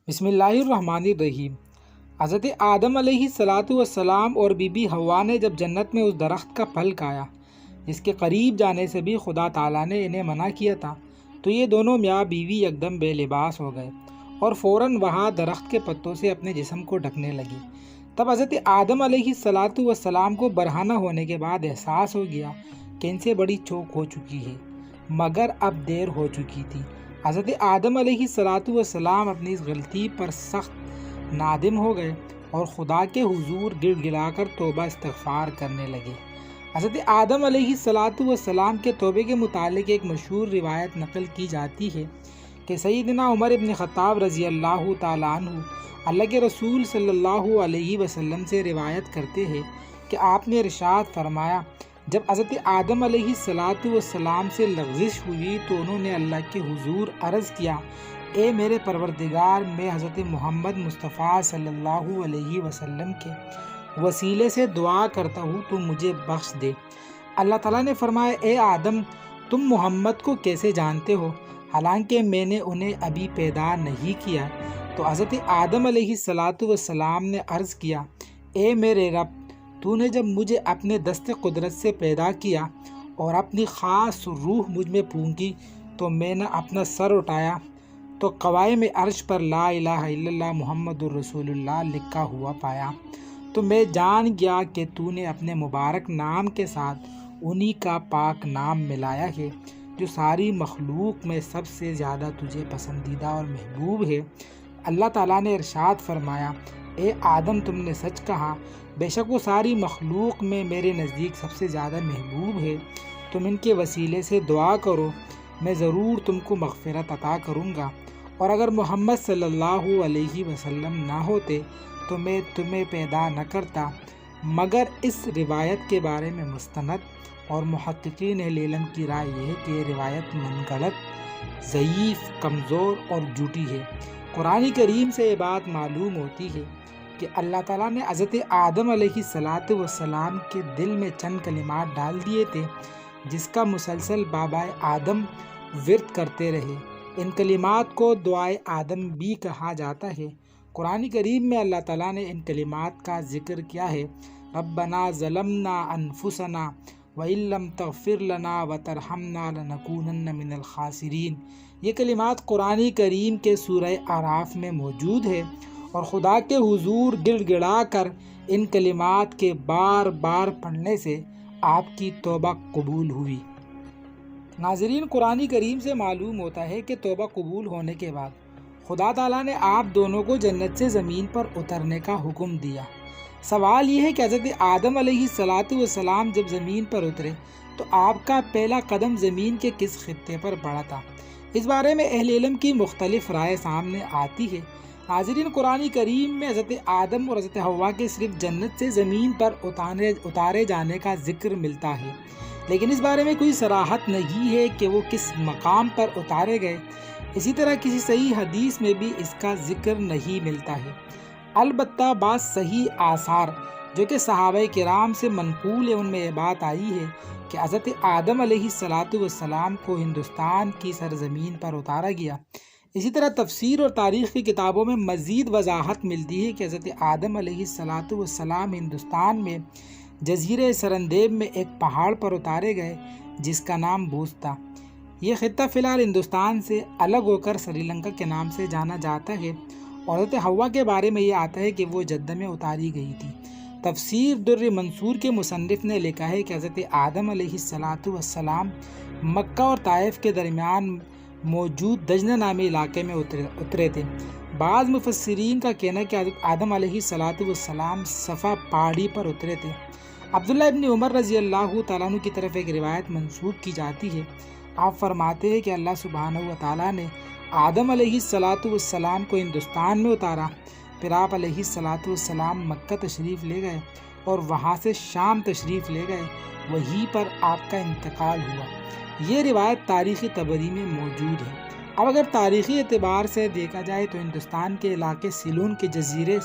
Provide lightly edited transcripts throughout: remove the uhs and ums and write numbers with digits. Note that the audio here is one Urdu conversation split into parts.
بسم اللہ الرحمن الرحیم۔ حضرت آدم علیہ السلام اور بی بی حوا نے جب جنت میں اس درخت کا پھل کھایا جس کے قریب جانے سے بھی خدا تعالیٰ نے انہیں منع کیا تھا، تو یہ دونوں میاں بیوی یکدم بے لباس ہو گئے اور فوراً وہاں درخت کے پتوں سے اپنے جسم کو ڈھکنے لگے۔ تب حضرت آدم علیہ السلام کو برہنہ ہونے کے بعد احساس ہو گیا کہ ان سے بڑی چوک ہو چکی ہے، مگر اب دیر ہو چکی تھی۔ حضرت آدم علیہ السلام اپنی اس غلطی پر سخت نادم ہو گئے اور خدا کے حضور گڑ گڑا کر توبہ استغفار کرنے لگے۔ حضرت آدم علیہ السلام کے توبے کے متعلق ایک مشہور روایت نقل کی جاتی ہے کہ سیدنا عمر ابن خطاب رضی اللہ تعالیٰ عنہ اللہ کے رسول صلی اللہ علیہ وسلم سے روایت کرتے ہیں کہ آپ نے ارشاد فرمایا، جب حضرت آدم علیہ السلام سے لغزش ہوئی تو انہوں نے اللہ کے حضور عرض کیا، اے میرے پروردگار، میں حضرت محمد مصطفیٰ صلی اللہ علیہ وسلم کے وسیلے سے دعا کرتا ہوں تو مجھے بخش دے۔ اللہ تعالیٰ نے فرمایا، اے آدم، تم محمد کو کیسے جانتے ہو حالانکہ میں نے انہیں ابھی پیدا نہیں کیا؟ تو حضرت آدم علیہ السلام نے عرض کیا، اے میرے رب، تو نے جب مجھے اپنے دست قدرت سے پیدا کیا اور اپنی خاص روح مجھ میں پھونکی تو میں نے اپنا سر اٹھایا تو قوائم عرش پر لا الہ الا اللہ محمد الرسول اللہ لکھا ہوا پایا، تو میں جان گیا کہ تو نے اپنے مبارک نام کے ساتھ انہی کا پاک نام ملایا ہے جو ساری مخلوق میں سب سے زیادہ تجھے پسندیدہ اور محبوب ہے۔ اللہ تعالیٰ نے ارشاد فرمایا، اے آدم، تم نے سچ کہا، بے شک وہ ساری مخلوق میں میرے نزدیک سب سے زیادہ محبوب ہے۔ تم ان کے وسیلے سے دعا کرو، میں ضرور تم کو مغفرت عطا کروں گا، اور اگر محمد صلی اللہ علیہ وسلم نہ ہوتے تو میں تمہیں پیدا نہ کرتا۔ مگر اس روایت کے بارے میں مستند اور محققین اہل علم کی رائے یہ ہے کہ یہ روایت منغلط، ضعیف، کمزور اور جھوٹی ہے۔ قرآن کریم سے یہ بات معلوم ہوتی ہے کہ اللہ تعالیٰ نے حضرت آدم علیہ السلام کے دل میں چند کلمات ڈال دیے تھے جس کا مسلسل بابائے آدم ورد کرتے رہے۔ ان کلمات کو دعائے آدم بھی کہا جاتا ہے۔ قرآن کریم میں اللہ تعالیٰ نے ان کلمات کا ذکر کیا ہے، ربنا ظلمنا انفسنا وَإِن لَّمْ تَغْفِرْ لَنَا وَتَرْحَمْنَا لَنَكُونَنَّ مِنَ الْخَاسِرِينَ۔ یہ کلمات قرآن کریم کے سورہ اعراف میں موجود ہے اور خدا کے حضور گڑ گڑا کر ان کلمات کے بار بار پڑھنے سے آپ کی توبہ قبول ہوئی۔ ناظرین، قرآن کریم سے معلوم ہوتا ہے کہ توبہ قبول ہونے کے بعد خدا تعالیٰ نے آپ دونوں کو جنت سے زمین پر اترنے کا حکم دیا۔ سوال یہ ہے کہ حضرت آدم علیہ السلام جب زمین پر اترے تو آپ کا پہلا قدم زمین کے کس خطے پر پڑا تھا؟ اس بارے میں اہل علم کی مختلف رائے سامنے آتی ہے۔ ناظرین، قرآن کریم میں حضرت آدم اور حضرت حوا کے صرف جنت سے زمین پر اتارے جانے کا ذکر ملتا ہے، لیکن اس بارے میں کوئی صراحت نہیں ہے کہ وہ کس مقام پر اتارے گئے۔ اسی طرح کسی صحیح حدیث میں بھی اس کا ذکر نہیں ملتا ہے۔ البتہ بعض صحیح آثار جو کہ صحابہ کرام سے منقول ہے، ان میں یہ بات آئی ہے کہ حضرت آدم علیہ السلام کو ہندوستان کی سرزمین پر اتارا گیا۔ اسی طرح تفسیر اور تاریخ کی کتابوں میں مزید وضاحت ملتی ہے کہ حضرت آدم علیہ السلام ہندوستان میں جزیرہ سرندیب میں ایک پہاڑ پر اتارے گئے جس کا نام بوز تھا۔ یہ خطہ فی الحال ہندوستان سے الگ ہو کر سری لنکا کے نام سے جانا جاتا ہے، اور حضرت حوا کے بارے میں یہ آتا ہے کہ وہ جدہ میں اتاری گئی تھی۔ تفسیر در منصور کے مصنف نے لکھا ہے کہ حضرت آدم علیہ السلام مکہ اور طائف کے درمیان موجود دجنہ نامی علاقے میں اترے تھے۔ بعض مفسرین کا کہنا ہے کہ حضرت آدم علیہ السلام صفا پہاڑی پر اترے تھے۔ عبداللہ ابن عمر رضی اللہ تعالیٰ عنہ کی طرف ایک روایت منسوب کی جاتی ہے۔ آپ فرماتے ہیں کہ اللہ سبحانہ و تعالیٰ نے آدم علیہ السلام کو ہندوستان میں اتارا، پھر آپ علیہ السلام مکہ تشریف لے گئے اور وہاں سے شام تشریف لے گئے، وہیں پر آپ کا انتقال ہوا۔ یہ روایت تاریخی طبری میں موجود ہے۔ اب اگر تاریخی اعتبار سے دیکھا جائے تو ہندوستان کے علاقے سیلون کے جزیرے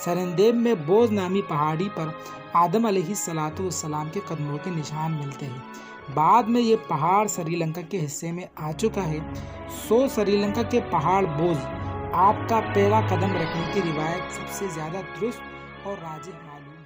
سرندیب میں بوز نامی پہاڑی پر آدم علیہ السلام کے قدموں کے نشان ملتے ہیں۔ بعد میں یہ پہاڑ سری لنکا کے حصے میں آ چکا ہے۔ سری لنکا کے پہاڑ بوز آپ کا پہلا قدم رکھنے کی روایت سب سے زیادہ درست اور راجح معلوم